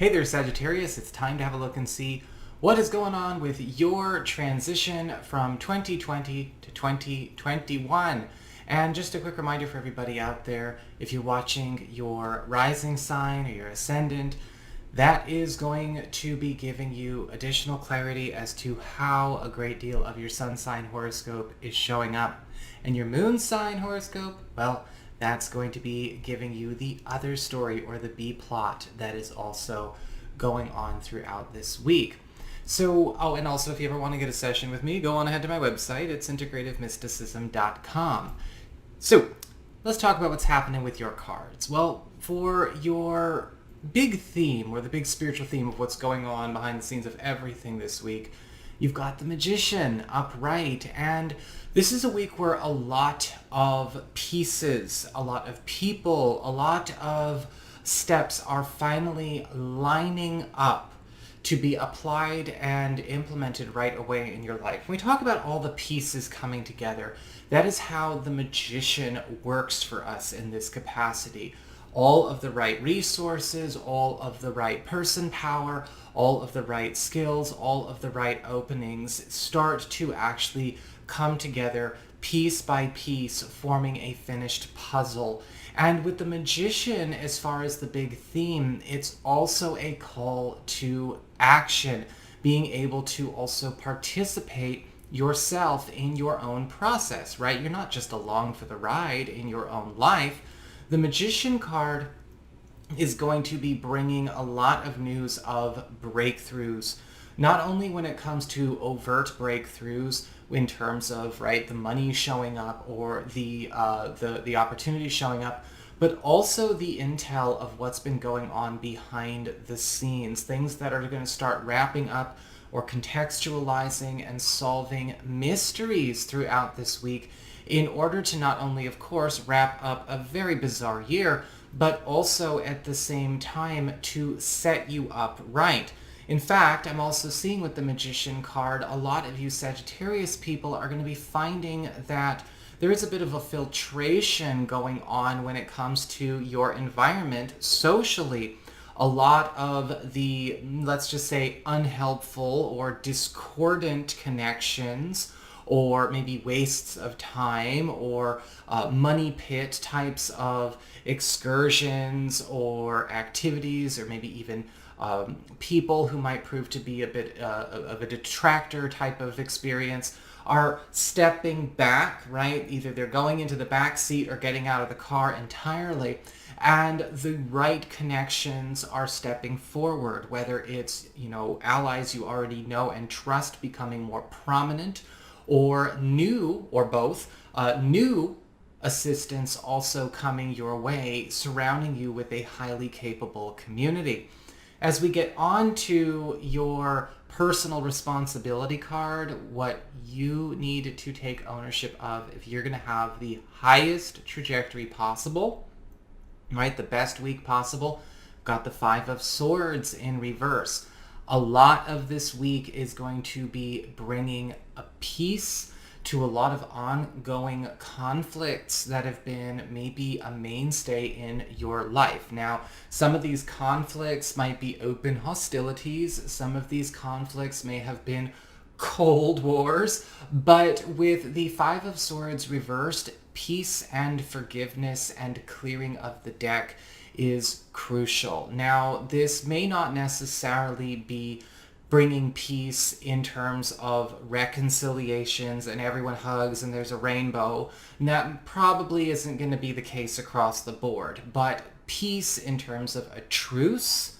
Hey there, Sagittarius. It's time to have a look and see what is going on with your transition from 2020 to 2021. And just a quick reminder for everybody out there, if you're watching your rising sign or your ascendant, that is going to be giving you additional clarity as to how a great deal of your sun sign horoscope is showing up. And your moon sign horoscope, well, that's going to be giving you the other story or the B plot that is also going on throughout this week. So, and also if you ever want to get a session with me, go on ahead to my website. It's integrativemysticism.com. So, let's talk about what's happening with your cards. Well, for your big theme or the big spiritual theme of what's going on behind the scenes of everything this week, you've got the Magician upright, and this is a week where a lot of pieces, a lot of people, a lot of steps are finally lining up to be applied and implemented right away in your life. When we talk about all the pieces coming together, that is how the Magician works for us in this capacity. All of the right resources, all of the right person power, all of the right skills, all of the right openings start to actually come together piece by piece, forming a finished puzzle. And with the Magician, as far as the big theme, it's also a call to action, being able to also participate yourself in your own process, right? You're not just along for the ride in your own life. The Magician card is going to be bringing a lot of news of breakthroughs, not only when it comes to overt breakthroughs in terms of, right, the money showing up or the opportunity showing up, but also the intel of what's been going on behind the scenes, things that are going to start wrapping up or contextualizing and solving mysteries throughout this week in order to not only, of course, wrap up a very bizarre year, but also at the same time to set you up right. In fact, I'm also seeing with the Magician card, a lot of you Sagittarius people are going to be finding that there is a bit of a filtration going on when it comes to your environment socially. A lot of the, let's just say, unhelpful or discordant connections, or maybe wastes of time, or money pit types of excursions or activities, or maybe even people who might prove to be a bit of a detractor type of experience are stepping back, right? Either they're going into the back seat or getting out of the car entirely, and the right connections are stepping forward, whether it's, allies you already know and trust becoming more prominent, or new, or both, new assistance also coming your way, surrounding you with a highly capable community. As we get on to your personal responsibility card, what you need to take ownership of if you're going to have the highest trajectory possible, right, the best week possible, got the Five of Swords in reverse. A lot of this week is going to be bringing a peace to a lot of ongoing conflicts that have been maybe a mainstay in your life. Now, some of these conflicts might be open hostilities. Some of these conflicts may have been cold wars. But with the Five of Swords reversed, peace and forgiveness and clearing of the deck is crucial. Now, this may not necessarily be bringing peace in terms of reconciliations and everyone hugs and there's a rainbow. And that probably isn't going to be the case across the board. But peace in terms of a truce,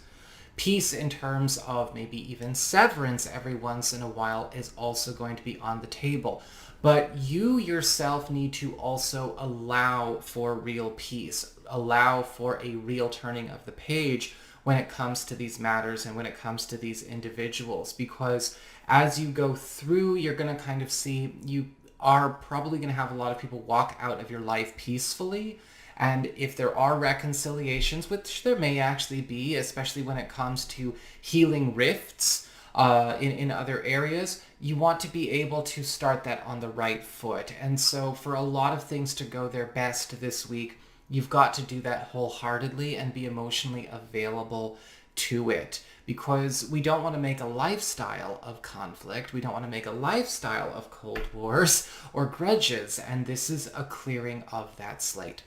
peace in terms of maybe even severance every once in a while is also going to be on the table. But you yourself need to also allow for real peace, allow for a real turning of the page when it comes to these matters and when it comes to these individuals. Because as you go through, you're going to kind of see, you are probably going to have a lot of people walk out of your life peacefully. And if there are reconciliations, which there may actually be, especially when it comes to healing rifts in other areas, you want to be able to start that on the right foot. And so for a lot of things to go their best this week, you've got to do that wholeheartedly and be emotionally available to it, because we don't want to make a lifestyle of conflict. We don't want to make a lifestyle of Cold Wars or grudges, and this is a clearing of that slate.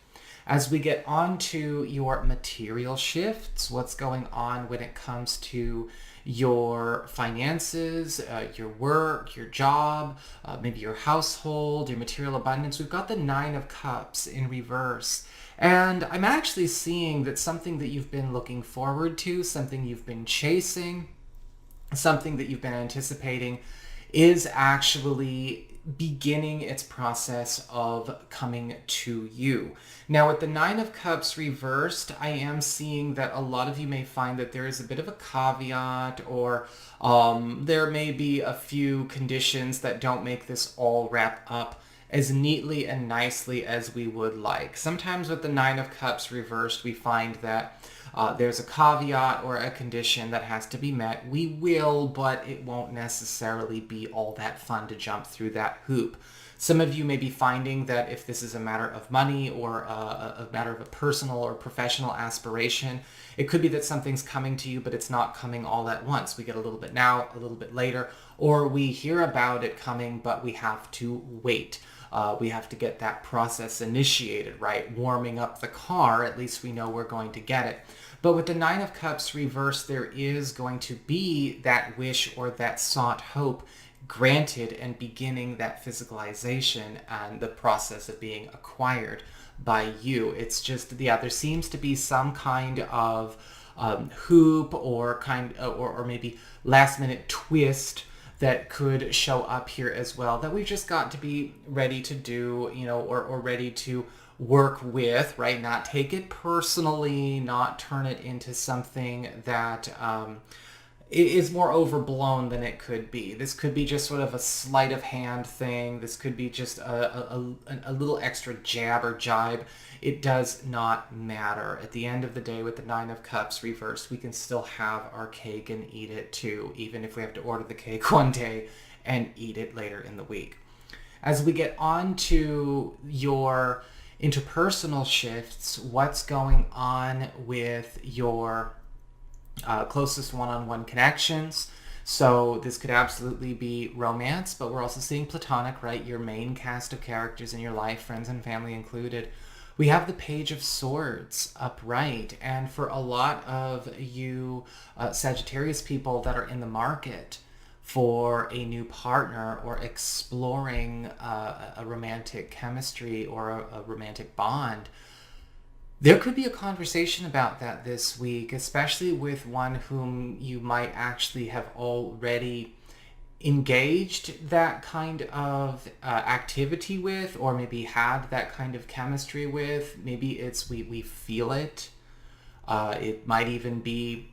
As we get on to your material shifts, what's going on when it comes to your finances, your work, your job, maybe your household, your material abundance, we've got the Nine of Cups in reverse. And I'm actually seeing that something that you've been looking forward to, something you've been chasing, something that you've been anticipating is actually beginning its process of coming to you. Now, with the Nine of Cups reversed, I am seeing that a lot of you may find that there is a bit of a caveat, or there may be a few conditions that don't make this all wrap up as neatly and nicely as we would like. Sometimes with the Nine of Cups reversed, we find that there's a caveat or a condition that has to be met. We will, but it won't necessarily be all that fun to jump through that hoop. Some of you may be finding that if this is a matter of money or a matter of a personal or professional aspiration, it could be that something's coming to you, but it's not coming all at once. We get a little bit now, a little bit later, or we hear about it coming, but we have to wait. We have to get that process initiated, right? Warming up the car, at least we know we're going to get it. But with the Nine of Cups reversed, there is going to be that wish or that sought hope granted and beginning that physicalization and the process of being acquired by you. It's just, there seems to be some kind of hoop or or maybe last minute twist that could show up here as well, that we've just got to be ready to do, or ready to work with, right? Not take it personally, not turn it into something that is more overblown than it could be. This could be just sort of a sleight of hand thing. This could be just a little extra jab or jibe. It does not matter. At the end of the day, with the Nine of Cups reversed, we can still have our cake and eat it too, even if we have to order the cake one day and eat it later in the week. As we get on to your interpersonal shifts, what's going on with your closest one-on-one connections? So this could absolutely be romance, but we're also seeing platonic, right? Your main cast of characters in your life, friends and family included. We have the Page of Swords upright, and for a lot of you Sagittarius people that are in the market for a new partner or exploring a romantic chemistry or a romantic bond, there could be a conversation about that this week, especially with one whom you might actually have already engaged that kind of activity with, or maybe had that kind of chemistry with. Maybe it's we feel it. It might even be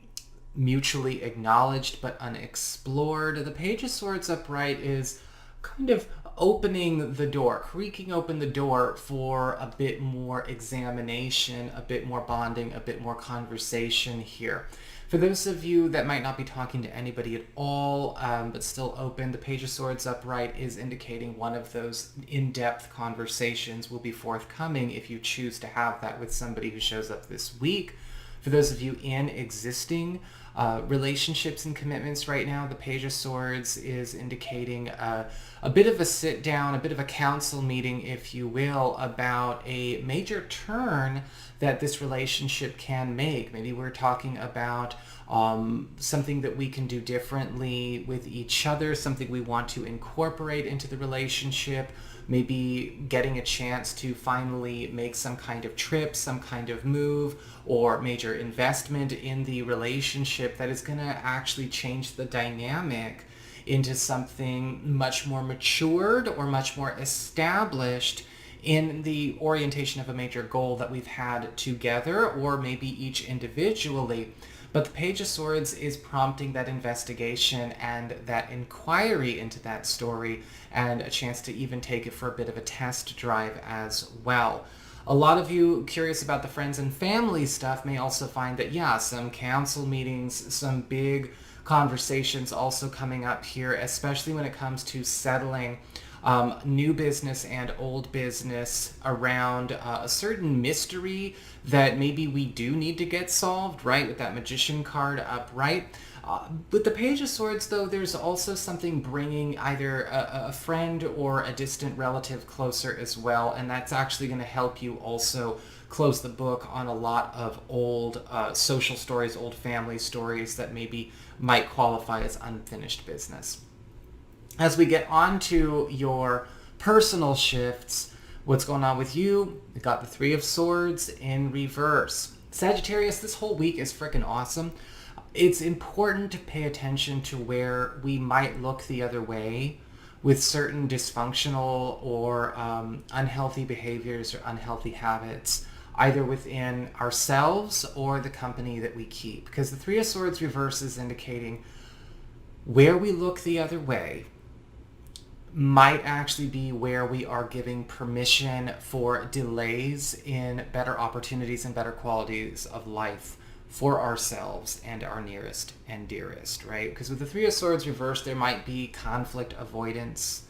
mutually acknowledged but unexplored. The Page of Swords upright is kind of opening the door, creaking open the door for a bit more examination, a bit more bonding, a bit more conversation here. For those of you that might not be talking to anybody at all, but still open, the Page of Swords upright is indicating one of those in-depth conversations will be forthcoming if you choose to have that with somebody who shows up this week. For those of you in existing relationships and commitments right now, the Page of Swords is indicating a bit of a sit down, a bit of a council meeting, if you will, about a major turn that this relationship can make. Maybe we're talking about something that we can do differently with each other, something we want to incorporate into the relationship, maybe getting a chance to finally make some kind of trip, some kind of move, or major investment in the relationship that is going to actually change the dynamic into something much more matured or much more established in the orientation of a major goal that we've had together, or maybe each individually. But the Page of Swords is prompting that investigation and that inquiry into that story, and a chance to even take it for a bit of a test drive as well. A lot of you curious about the friends and family stuff may also find that, some council meetings, some big conversations also coming up here, especially when it comes to settling new business and old business around a certain mystery that maybe we do need to get solved, right? With that Magician card upright. With the Page of Swords, though, there's also something bringing either a friend or a distant relative closer as well, and that's actually going to help you also close the book on a lot of old social stories, old family stories that maybe might qualify as unfinished business. As we get on to your personal shifts, what's going on with you? We got the Three of Swords in reverse. Sagittarius, this whole week is freaking awesome. It's important to pay attention to where we might look the other way with certain dysfunctional or unhealthy behaviors or unhealthy habits, either within ourselves or the company that we keep. Because the Three of Swords reverse is indicating where we look the other way might actually be where we are giving permission for delays in better opportunities and better qualities of life for ourselves and our nearest and dearest, right? Because with the Three of Swords reversed, there might be conflict avoidance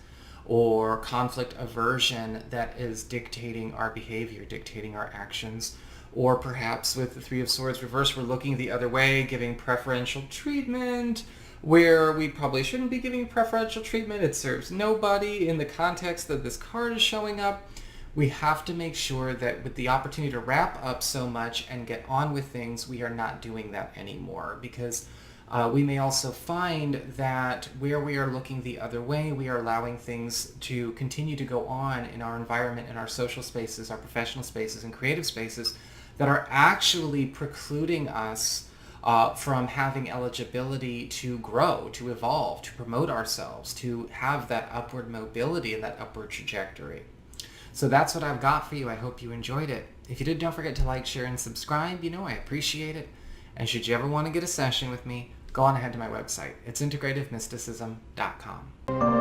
or conflict aversion that is dictating our behavior, dictating our actions. Or perhaps with the Three of Swords reversed, we're looking the other way, giving preferential treatment where we probably shouldn't be giving preferential treatment. It serves nobody in the context that this card is showing up. We have to make sure that with the opportunity to wrap up so much and get on with things, we are not doing that anymore, because we may also find that where we are looking the other way, we are allowing things to continue to go on in our environment, in our social spaces, our professional spaces, and creative spaces that are actually precluding us from having eligibility to grow, to evolve, to promote ourselves, to have that upward mobility and that upward trajectory. So that's what I've got for you. I hope you enjoyed it. If you did, don't forget to like, share, and subscribe. You know I appreciate it. And should you ever want to get a session with me, go on ahead to my website. It's integrativemysticism.com.